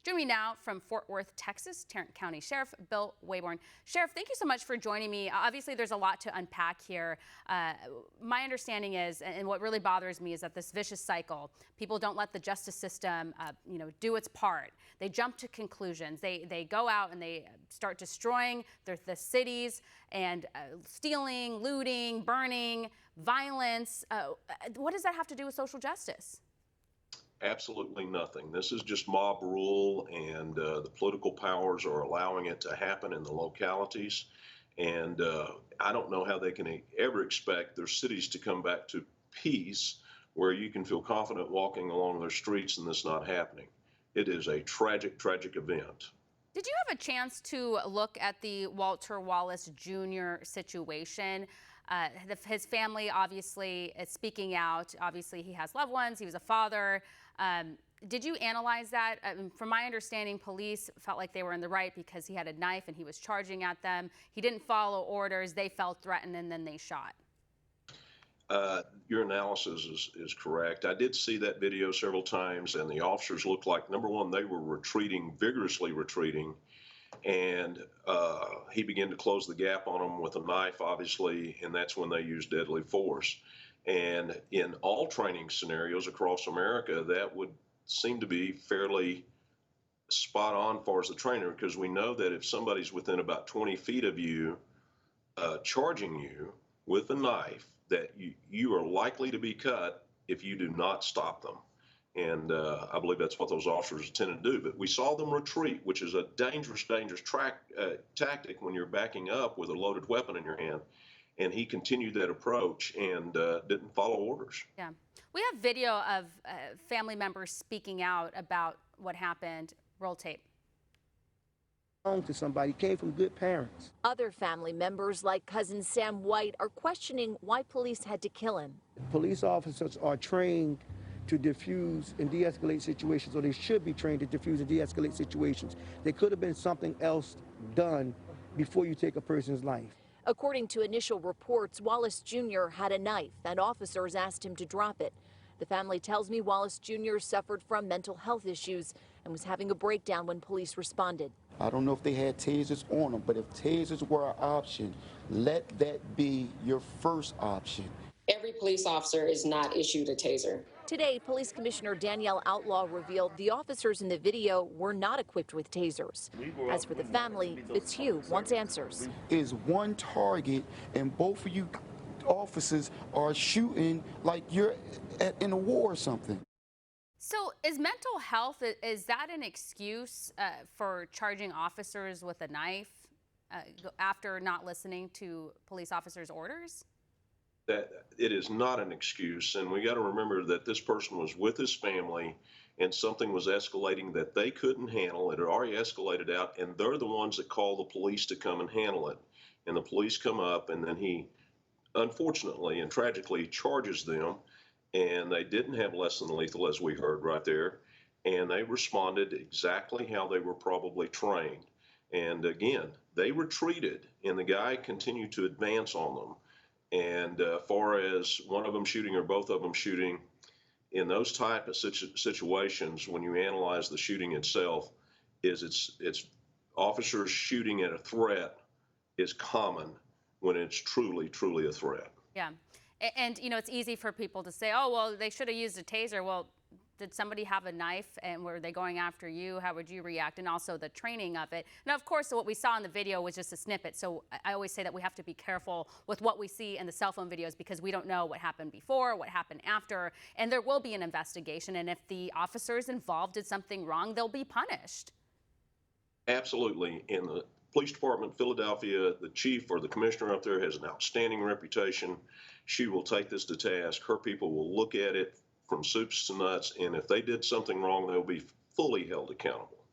Joining me now from Fort Worth, Texas, Tarrant County Sheriff Bill Waybourn. Sheriff, thank you so much for joining me. Obviously, there's a lot to unpack here. My understanding is, and what really bothers me, is that this vicious cycle, people don't let the justice system, do its part. They jump to conclusions. They go out and they start destroying the cities and stealing, looting, burning, violence. What does that have to do with social justice? Absolutely nothing. This is just mob rule, and the political powers are allowing it to happen in the localities. And I don't know how they can ever expect their cities to come back to peace where you can feel confident walking along their streets and this not happening. It is a tragic, tragic event. Did you have a chance to look at the Walter Wallace Jr. situation? His family obviously is speaking out. Obviously, he has loved ones. He was a father. Did you analyze that? From my understanding, police felt like they were in the right because he had a knife and he was charging at them. He didn't follow orders. They felt threatened and then they shot. Your analysis is correct. I did see that video several times, and the officers looked like, number one, they were retreating, vigorously retreating, and he began to close the gap on them with a knife, obviously, and that's when they used deadly force. And in all training scenarios across America, that would seem to be fairly spot on far as the trainer, because we know that if somebody's within about 20 feet of you, charging you with a knife, that you are likely to be cut if you do not stop them. And I believe that's what those officers tend to do. But we saw them retreat, which is a dangerous, dangerous tactic when you're backing up with a loaded weapon in your hand. And he continued that approach and didn't follow orders. Yeah. We have video of family members speaking out about what happened. Roll tape. To somebody, came from good parents. Other family members, like cousin Sam White, are questioning why police had to kill him. Police officers are trained to diffuse and de-escalate situations, or they should be trained to diffuse and de-escalate situations. There could have been something else done before you take a person's life. According to initial reports, Wallace Jr. had a knife, and officers asked him to drop it. The family tells me Wallace Jr. suffered from mental health issues and was having a breakdown when police responded. I don't know if they had tasers on them, but if tasers were an option, let that be your first option. Every police officer is not issued a taser. Today, Police Commissioner Danielle Outlaw revealed the officers in the video were not equipped with tasers. As for the family, Fitzhugh wants answers. Is one target, and both of you officers are shooting like you're in a war or something. So is mental health, is that an excuse for charging officers with a knife after not listening to police officers' orders? That it is not an excuse, and we got to remember that this person was with his family and something was escalating that they couldn't handle. It had already escalated out, and they're the ones that call the police to come and handle it. And the police come up, and then he unfortunately and tragically charges them, and they didn't have less than lethal, as we heard right there, and they responded exactly how they were probably trained. And again, they retreated, and the guy continued to advance on them. And far as one of them shooting or both of them shooting, in those type of situations, when you analyze the shooting itself, it's officers shooting at a threat is common when it's truly, truly a threat. Yeah. And, it's easy for people to say, oh, well, they should have used a taser. Well, did somebody have a knife and were they going after you? How would you react? And also the training of it. Now, of course, what we saw in the video was just a snippet. So I always say that we have to be careful with what we see in the cell phone videos because we don't know what happened before, what happened after, and there will be an investigation. And if the officers involved did something wrong, they'll be punished. Absolutely. In the police department, Philadelphia, the chief or the commissioner up there has an outstanding reputation. She will take this to task. Her people will look at it from soups to nuts, and if they did something wrong, they'll be fully held accountable.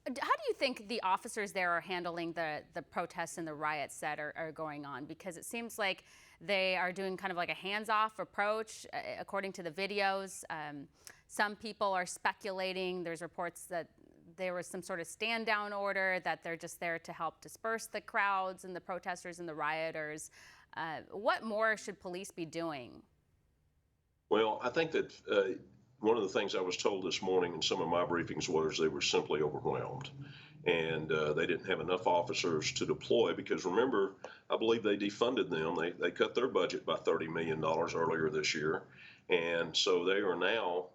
How do you think the officers there are handling the protests and the riots that are going on? Because it seems like they are doing kind of like a hands-off approach, according to the videos. Some people are speculating. There's reports that there was some sort of stand-down order, that they're just there to help disperse the crowds and the protesters and the rioters. What more should police be doing? Well, I think that one of the things I was told this morning in some of my briefings was they were simply overwhelmed. And they didn't have enough officers to deploy because remember, I believe they defunded them. They cut their budget by $30 million earlier this year. And so they are now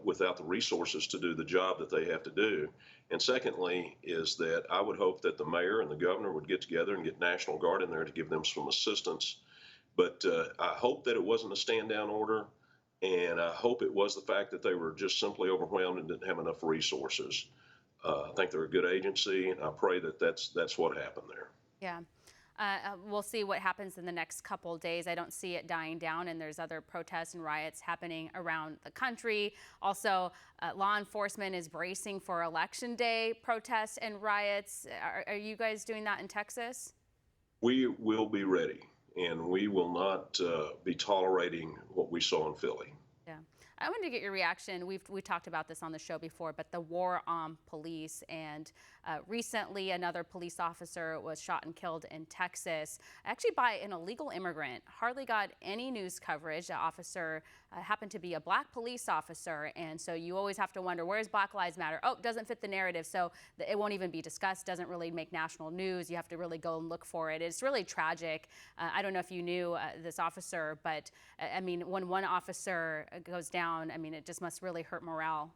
without the resources to do the job that they have to do. And secondly, is that I would hope that the mayor and the governor would get together and get National Guard in there to give them some assistance. But I hope that it wasn't a stand down order. And I hope it was the fact that they were just simply overwhelmed and didn't have enough resources. I think they're a good agency, and I pray that that's what happened there. Yeah. We'll see what happens in the next couple of days. I don't see it dying down, and there's other protests and riots happening around the country. Also, law enforcement is bracing for Election Day protests and riots. Are you guys doing that in Texas? We will be ready, and we will not be tolerating what we saw in Philly. Yeah. I wanted to get your reaction. We talked about this on the show before, but the war on police, and recently another police officer was shot and killed in Texas, actually by an illegal immigrant. Hardly got any news coverage. The officer happened to be a black police officer, and so you always have to wonder, where's Black Lives Matter? Oh, it doesn't fit the narrative, so it won't even be discussed, doesn't really make national news. You have to really go and look for it. It's really tragic. I don't know if you knew this officer, but I mean, when one officer goes down, I mean, it just must really hurt morale.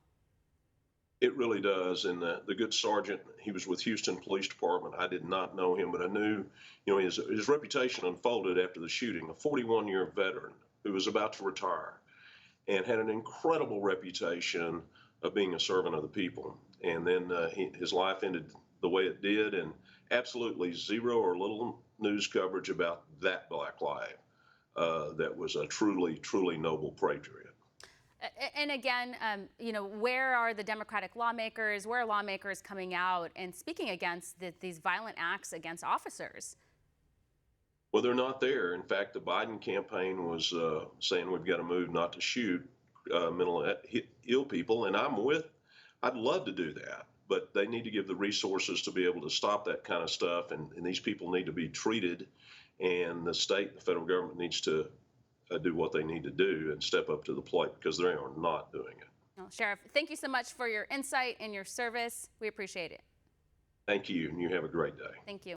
It really does. And the good sergeant, he was with Houston Police Department. I did not know him, but I knew, you know, his reputation unfolded after the shooting. A 41-year veteran who was about to retire and had an incredible reputation of being a servant of the people. And then his life ended the way it did, and absolutely zero or little news coverage about that black life. That was a truly, truly noble patriot. And again, you know, where are the Democratic lawmakers? Where are lawmakers coming out and speaking against these violent acts against officers? Well, they're not there. In fact, the Biden campaign was saying we've got to move not to shoot mentally ill people, and I'd love to do that, but they need to give the resources to be able to stop that kind of stuff, and these people need to be treated, and the state, the federal government needs to do what they need to do and step up to the plate because they are not doing it. Well, Sheriff, thank you so much for your insight and your service. We appreciate it. Thank you, and you have a great day. Thank you.